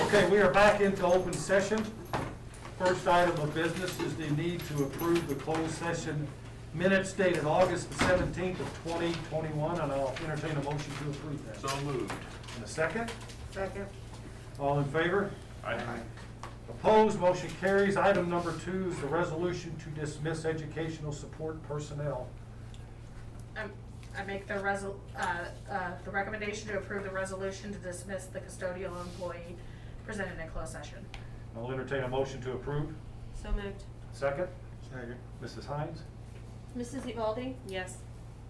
Okay, we are back into open session. First item of business is the need to approve the closed session minutes dated August the 17th of 2021, and I'll entertain a motion to approve that. So moved. And a second? Second. All in favor? Aye. Opposed, motion carries. Item number 2 is the resolution to dismiss educational support personnel. I make the recommendation to approve the resolution to dismiss the custodial employee presented in closed session. I'll entertain a motion to approve. So moved. Second? Second. Mrs. Hines? Mrs. Evaldi? Yes.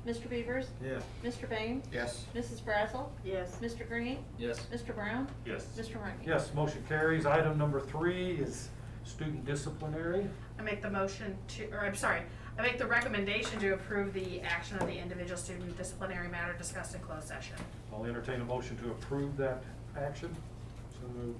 Mr. Beavers? Yes. Mr. Bain? Yes. Mrs. Brazel? Yes. Mr. Green? Yes. Mr. Brown? Yes. Mr. Rungy? Yes, motion carries. Item number 3 is student disciplinary. I make the motion to, or I'm sorry, I make the recommendation to approve the action of the individual student disciplinary matter discussed in closed session. I'll entertain a motion to approve that action. So moved.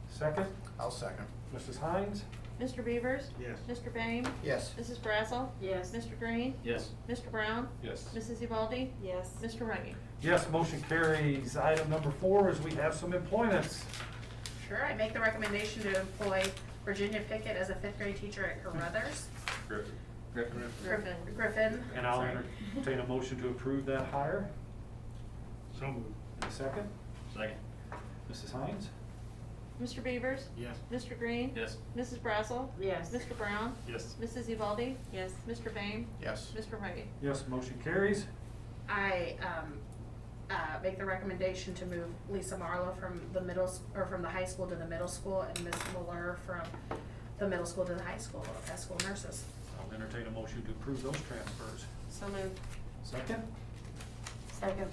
Second? I'll second. Mrs. Hines? Mr. Beavers? Yes. Mr. Bain? Yes. Mrs. Brazel? Yes. Mr. Green? Yes. Mr. Brown? Yes. Mrs. Evaldi? Yes. Mr. Rungy? Yes, motion carries. Item number 4 is we have some employments. Sure, I make the recommendation to employ Virginia Pickett as a 5th grade teacher at Carruthers. Griffin. Griffin. And I'll sorry. entertain a motion to approve that hire. So moved. And a second? Second. Mrs. Hines? Mr. Beavers? Yes. Mr. Green? Yes. Mrs. Brazel? Yes. Mr. Brown? Yes. Mrs. Evaldi? Yes. Mr. Bain? Yes. Mr. Rungy? Yes, motion carries. I make the recommendation to move Lisa Marlowe from from the high school to the middle school, and Ms. Muller from the middle school to the high school as school nurses. I'll entertain a motion to approve those transfers. So moved. Second? Second.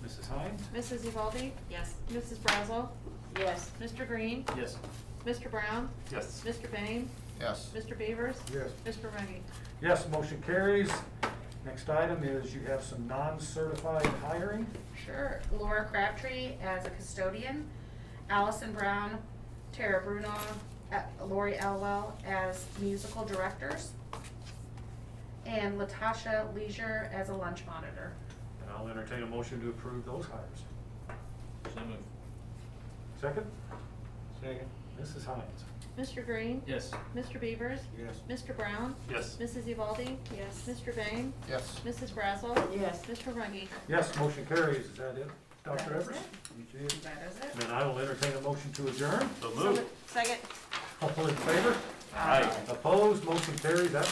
Mrs. Hines? Mrs. Evaldi? Yes. Mrs. Brazel? Yes. Mr. Green? Yes. Mr. Brown? Yes. Mr. Bain? Yes. Mr. Beavers? Yes. Mr. Rungy? Yes, motion carries. Next item is you have some non-certified hiring. Sure. Laura Crabtree as a custodian, Allison Brown, Tara Bruno, Lori Elwell as musical directors, and Latasha Leisure as a lunch monitor. And I'll entertain a motion to approve those hires. So moved. Second? Second. Mrs. Hines? Mr. Green? Yes. Mr. Beavers? Yes. Mr. Brown? Yes. Mrs. Evaldi? Yes. Mr. Bain? Yes. Mrs. Brazel? Yes. Mr. Rungy? Yes, motion carries. Is that it, Dr. That is Evers? it. That is it. Then I will entertain a motion to adjourn. So moved. Second. All in favor? Aye. Opposed, motion carries. That